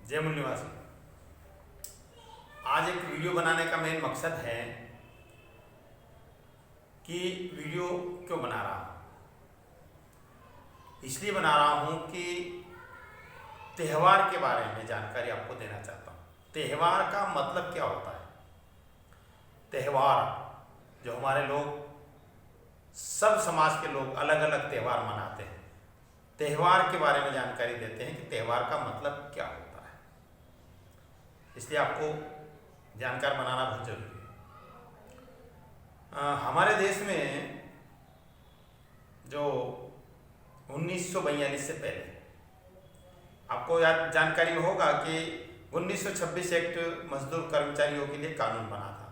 जय मूल निवासी। आज एक वीडियो बनाने का मेन मकसद है कि वीडियो क्यों बना रहा हूँ। इसलिए बना रहा हूँ कि त्यौहार के बारे में जानकारी आपको देना चाहता हूँ। त्यौहार का मतलब क्या होता है। त्यौहार जो हमारे लोग, सब समाज के लोग अलग अलग त्यौहार मनाते हैं। त्यौहार के बारे में जानकारी देते हैं कि त्यौहार का मतलब क्या होता है। इसलिए आपको जानकार बनाना बहुत जरूरी है। हमारे देश में जो 1942 से पहले, आपको याद जानकारी में होगा कि 1926 एक्ट मजदूर कर्मचारियों के लिए कानून बना था।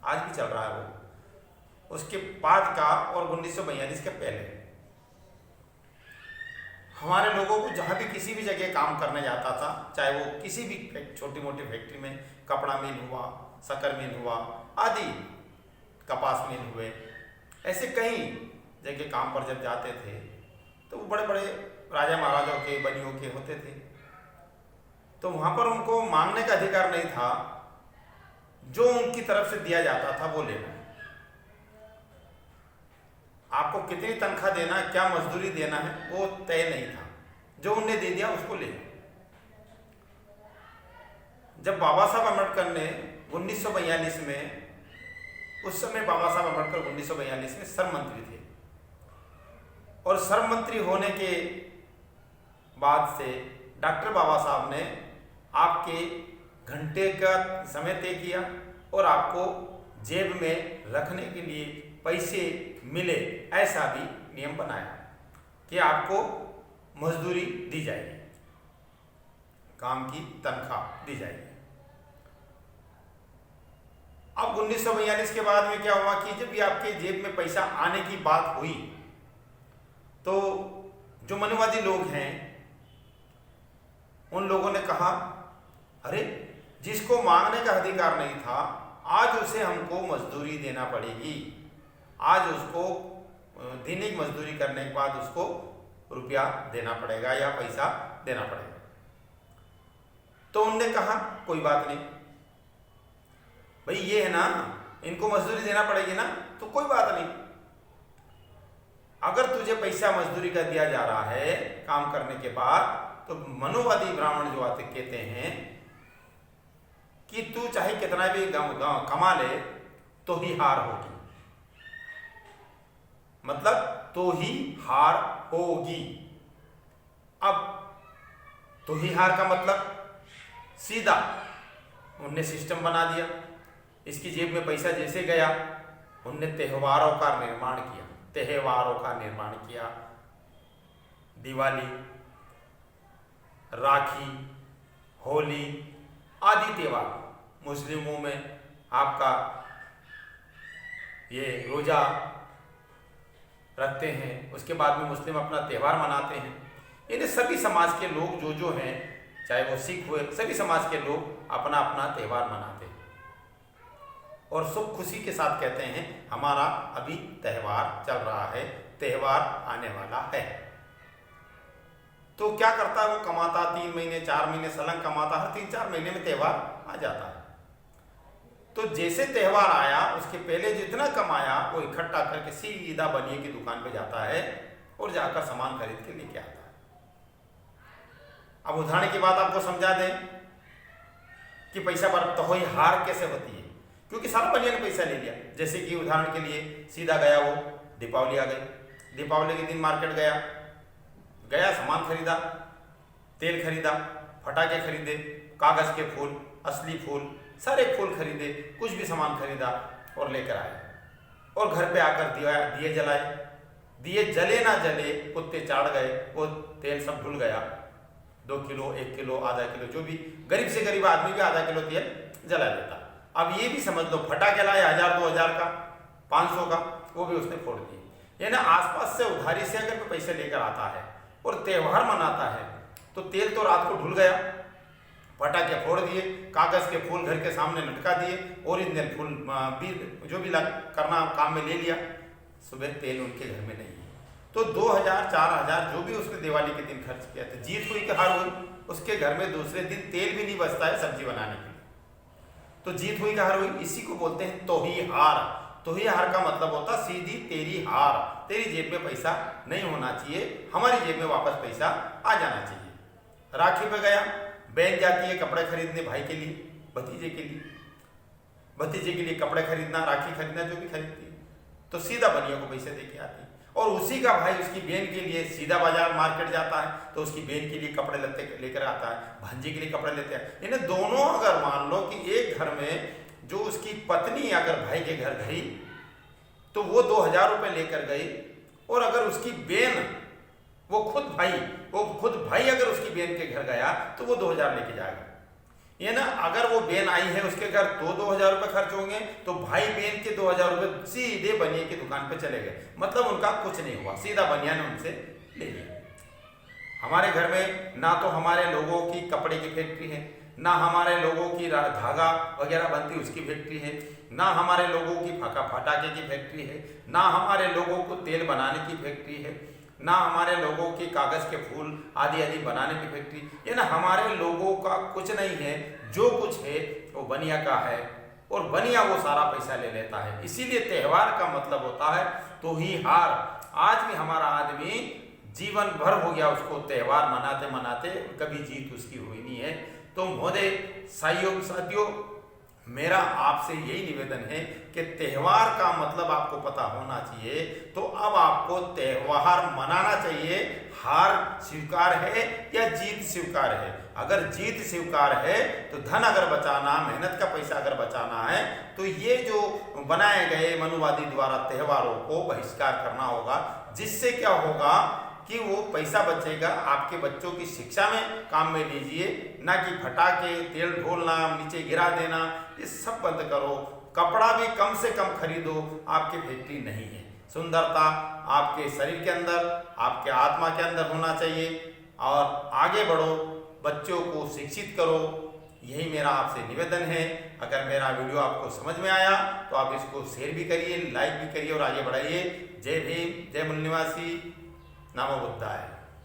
आज भी चल रहा है वो। उसके बाद का और 1942 के पहले हमारे लोगों को जहाँ भी किसी भी जगह काम करने जाता था, चाहे वो किसी भी छोटी मोटी फैक्ट्री में, कपड़ा मिल हुआ, शक्कर मिल हुआ आदि, कपास मिल हुए, ऐसे कई जगह काम पर जब जाते थे तो वो बड़े बड़े राजा महाराजाओं के, बनियों के होते थे। तो वहाँ पर उनको मांगने का अधिकार नहीं था। जो उनकी तरफ से दिया जाता था वो लेना है। आपको कितनी तनख्वाह देना है, क्या मजदूरी देना है, वो तय नहीं था। जो उनने दे दिया उसको ले। जब बाबा साहब अम्बेडकर ने 1942 में, उस समय बाबा साहब अम्बेडकर 1942 में श्रम मंत्री थे, और श्रम मंत्री होने के बाद से डॉक्टर बाबा साहब ने आपके घंटे का समय तय किया और आपको जेब में रखने के लिए पैसे मिले, ऐसा भी नियम बनाया कि आपको मजदूरी दी जाएगी, काम की तनख्वाह दी जाएगी। अब 1942 के बाद में क्या हुआ कि जब भी आपके जेब में पैसा आने की बात हुई तो जो मनुवादी लोग हैं उन लोगों ने कहा, अरे जिसको मांगने का अधिकार नहीं था, आज उसे हमको मजदूरी देना पड़ेगी। आज उसको दैनिक मजदूरी करने के बाद उसको रुपया देना पड़ेगा या पैसा देना पड़ेगा। तो उनने कहा कोई बात नहीं भाई, ये है ना, इनको मजदूरी देना पड़ेगी ना, तो कोई बात नहीं। अगर तुझे पैसा मजदूरी का दिया जा रहा है काम करने के बाद, तो मनुवादी ब्राह्मण जो आते कहते हैं कि तू चाहे कितना भी कमा ले तो ही हार होगी। मतलब तो ही हार होगी। अब तो ही हार का मतलब सीधा उनने सिस्टम बना दिया। इसकी जेब में पैसा जैसे गया, उनने त्योहारों का निर्माण किया। त्योहारों का निर्माण किया। दिवाली, राखी, होली आदि त्योहार। मुस्लिमों में आपका ये रोजा रखते हैं, उसके बाद में मुस्लिम अपना त्यौहार मनाते हैं। यानी सभी समाज के लोग जो हैं, चाहे वो सिख हुए, सभी समाज के लोग अपना अपना त्यौहार मनाते हैं और सुख खुशी के साथ कहते हैं हमारा अभी त्यौहार चल रहा है, त्यौहार आने वाला है। तो क्या करता है वो, कमाता 3 महीने 4 महीने सलंग कमाता, हर 3-4 महीने में त्यौहार आ जाता है। तो जैसे त्यौहार आया, उसके पहले जितना कमाया वो इकट्ठा करके सीधा बनिए की दुकान पे जाता है और जाकर सामान खरीद के लेके आता है। अब उदाहरण की बात आपको समझा दें कि पैसा पर तो ही हार कैसे होती है, क्योंकि सारा बनिया ने पैसा ले लिया। जैसे कि उदाहरण के लिए सीधा गया वो, दीपावली आ गई, दीपावली के दिन मार्केट गया सामान खरीदा, तेल खरीदा, फटाके खरीदे, कागज के फूल, असली फूल, सारे फूल खरीदे, कुछ भी सामान खरीदा और लेकर आए और घर पे आकर दिए जलाए। दिए जले ना जले, कुत्ते चाड़ गए, वो तेल सब धुल गया। 2 किलो, 1 किलो, आधा किलो, जो भी गरीब से गरीब आदमी भी आधा किलो तेल जला देता। अब ये भी समझ लो, फटाके लाए 1000-2000 का, 500 का, वो भी उसने फोड़ दिए। यानी आसपास से उधारी से अगर पैसे लेकर आता है और त्यौहार मनाता है, तो तेल तो रात को धुल गया, पटाखे फोड़ दिए, कागज के फूल घर के सामने लटका दिए, ओरिजिनल फूल भी जो भी करना काम में ले लिया, सुबह तेल उनके घर में नहीं है। तो 2000 4000 जो भी उसने दिवाली के दिन खर्च किया था, जीत हुई कि हार हुई, उसके घर में दूसरे दिन तेल भी नहीं बचता है सब्जी बनाने के लिए। तो जीत हुई कि हार हुई, इसी को बोलते हैं तोही हार। तोही हार का मतलब होता सीधी तेरी हार, तेरी जेब में पैसा नहीं होना चाहिए, हमारी जेब में वापस पैसा आ जाना चाहिए। राखी पे गया, बहन जाती है कपड़े खरीदने भाई के लिए, भतीजे के लिए, भतीजे के लिए कपड़े खरीदना, राखी खरीदना, जो भी खरीदती है, तो सीधा बनिया को पैसे दे के आती है। और उसी का भाई उसकी बहन के लिए सीधा बाजार मार्केट जाता है, तो उसकी बहन के लिए कपड़े लत्ते लेकर आता है, भांजी के लिए कपड़े लेते हैं। इन्हें दोनों अगर मान लो कि एक घर में जो उसकी पत्नी अगर भाई के घर गई तो वो 2000 रुपये लेकर गई, और अगर उसकी बहन वो खुद भाई अगर उसकी बहन के घर गया तो वो 2000 लेके जाएगा। ये ना, अगर वो बहन आई है उसके घर तो 2000 रुपये खर्च होंगे, तो भाई बहन के 2000 रुपये सीधे बनिए की दुकान पे चले गए, मतलब उनका कुछ नहीं हुआ, सीधा बनिया ने उनसे ले लिया। हमारे घर में ना तो हमारे लोगों की कपड़े की फैक्ट्री है, ना हमारे लोगों की धागा वगैरह बनती उसकी फैक्ट्री है, ना हमारे लोगों की फटाके की फैक्ट्री है, ना हमारे लोगों को तेल बनाने की फैक्ट्री है, ना हमारे लोगों की कागज के फूल आदि आदि बनाने की फैक्ट्री। ये ना, हमारे लोगों का कुछ नहीं है, जो कुछ है वो बनिया का है, और बनिया वो सारा पैसा ले लेता है। इसीलिए त्योहार का मतलब होता है तो ही हार। आज भी हमारा आदमी जीवन भर हो गया उसको त्योहार मनाते मनाते, कभी जीत उसकी हुई नहीं है। तो महोदय साथियों, मेरा आपसे यही निवेदन है कि त्यौहार का मतलब आपको पता होना चाहिए। तो अब आपको त्यौहार मनाना चाहिए। हार स्वीकार है या जीत स्वीकार है? अगर जीत स्वीकार है तो धन अगर बचाना, मेहनत का पैसा अगर बचाना है, तो ये जो बनाए गए मनुवादी द्वारा त्योहारों को बहिष्कार करना होगा। जिससे क्या होगा कि वो पैसा बचेगा, आपके बच्चों की शिक्षा में काम में लीजिए, ना कि फटाके, तेल ढोलना, नीचे गिरा देना, ये सब बंद करो। कपड़ा भी कम से कम खरीदो, आपकी फैक्ट्री नहीं है। सुंदरता आपके शरीर के अंदर, आपके आत्मा के अंदर होना चाहिए, और आगे बढ़ो, बच्चों को शिक्षित करो। यही मेरा आपसे निवेदन है। अगर मेरा वीडियो आपको समझ में आया तो आप इसको शेयर भी करिए, लाइक भी करिए और आगे बढ़ाइए। जय भीम, जय मूल निवासी, नमो बुद्धाय।